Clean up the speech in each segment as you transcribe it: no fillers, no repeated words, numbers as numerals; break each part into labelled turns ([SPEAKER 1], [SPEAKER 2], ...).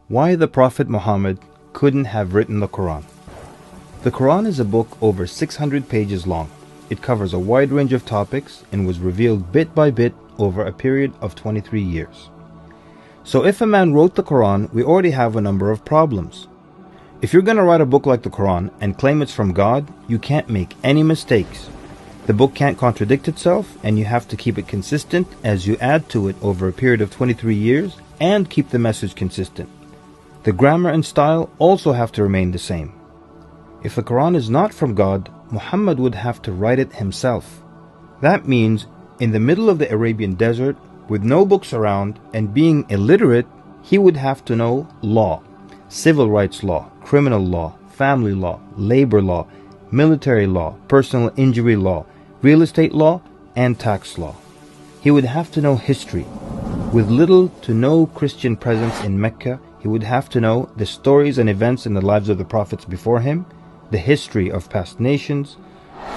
[SPEAKER 1] Why the Prophet Muhammad couldn't have written the Quran. The Quran is a book over 600 pages long. It covers a wide range of topics and was revealed bit by bit over a period of 23 years. So if a man wrote the Quran, we already have a number of problems. If you're going to write a book like the Quran and claim it's from God, you can't make any mistakes. The book can't contradict itself, and you have to keep it consistent as you add to it over a period of 23 years and keep the message consistent. The grammar and style also have to remain the same. If the Quran is not from God, Muhammad would have to write it himself. That means in the middle of the Arabian desert, with no books around and being illiterate, he would have to know law, civil rights law, criminal law, family law, labor law, military law, personal injury law, real estate law, and tax law. He would have to know history. With little to no Christian presence in Mecca, he would have to know the stories and events in the lives of the prophets before him, the history of past nations,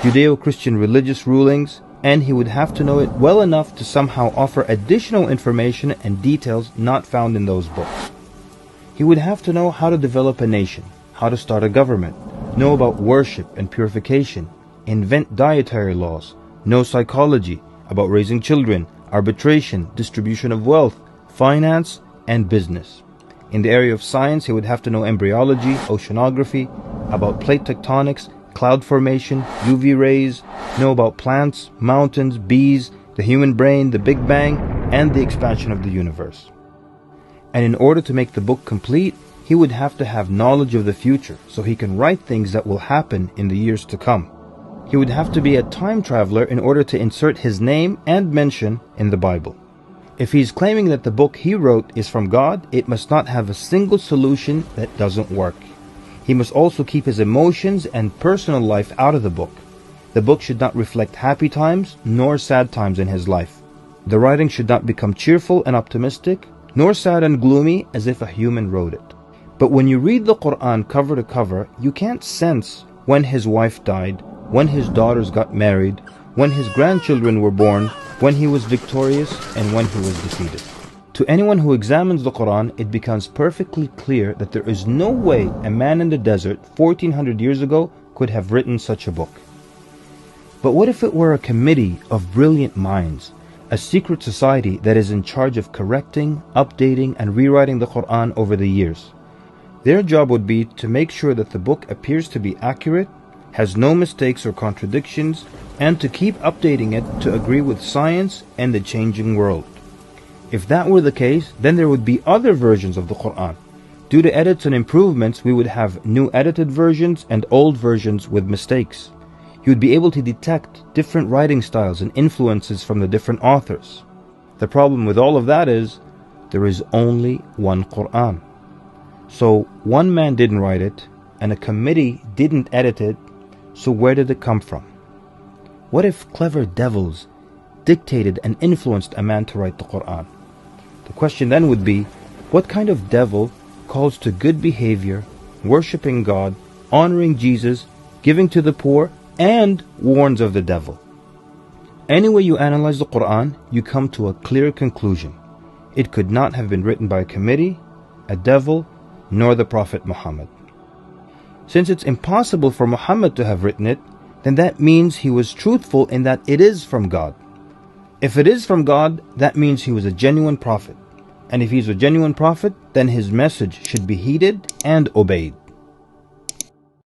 [SPEAKER 1] Judeo-Christian religious rulings, and he would have to know it well enough to somehow offer additional information and details not found in those books. He would have to know how to develop a nation, how to start a government, know about worship and purification, invent dietary laws, know psychology, about raising children, arbitration, distribution of wealth, finance, and business. In the area of science, he would have to know embryology, oceanography, about plate tectonics, cloud formation, UV rays, know about plants, mountains, bees, the human brain, the Big Bang, and the expansion of the universe. And in order to make the book complete, he would have to have knowledge of the future so he can write things that will happen in the years to come. He would have to be a time traveler in order to insert his name and mention in the Bible. If he's claiming that the book he wrote is from God, it must not have a single solution that doesn't work. He must also keep his emotions and personal life out of the book. The book should not reflect happy times nor sad times in his life. The writing should not become cheerful and optimistic, nor sad and gloomy as if a human wrote it. But when you read the Quran cover to cover, you can't sense when his wife died, when his daughters got married, when his grandchildren were born, when he was victorious, and when he was defeated. To anyone who examines the Quran, it becomes perfectly clear that there is no way a man in the desert 1400 years ago could have written such a book. But what if it were a committee of brilliant minds, a secret society that is in charge of correcting, updating, and rewriting the Quran over the years? Their job would be to make sure that the book appears to be accurate, has no mistakes or contradictions, and to keep updating it to agree with science and the changing world. If that were the case, then there would be other versions of the Quran. Due to edits and improvements, we would have new edited versions and old versions with mistakes. You would be able to detect different writing styles and influences from the different authors. The problem with all of that is, there is only one Quran. So one man didn't write it, and a committee didn't edit it, so where did it come from? What if clever devils dictated and influenced a man to write the Quran? The question then would be, what kind of devil calls to good behavior, worshipping God, honoring Jesus, giving to the poor, and warns of the devil? Any way you analyze the Quran, you come to a clear conclusion. It could not have been written by a committee, a devil, nor the Prophet Muhammad. Since it's impossible for Muhammad to have written it, then that means he was truthful in that it is from God. If it is from God, that means he was a genuine prophet. And if he's a genuine prophet, then his message should be heeded and obeyed.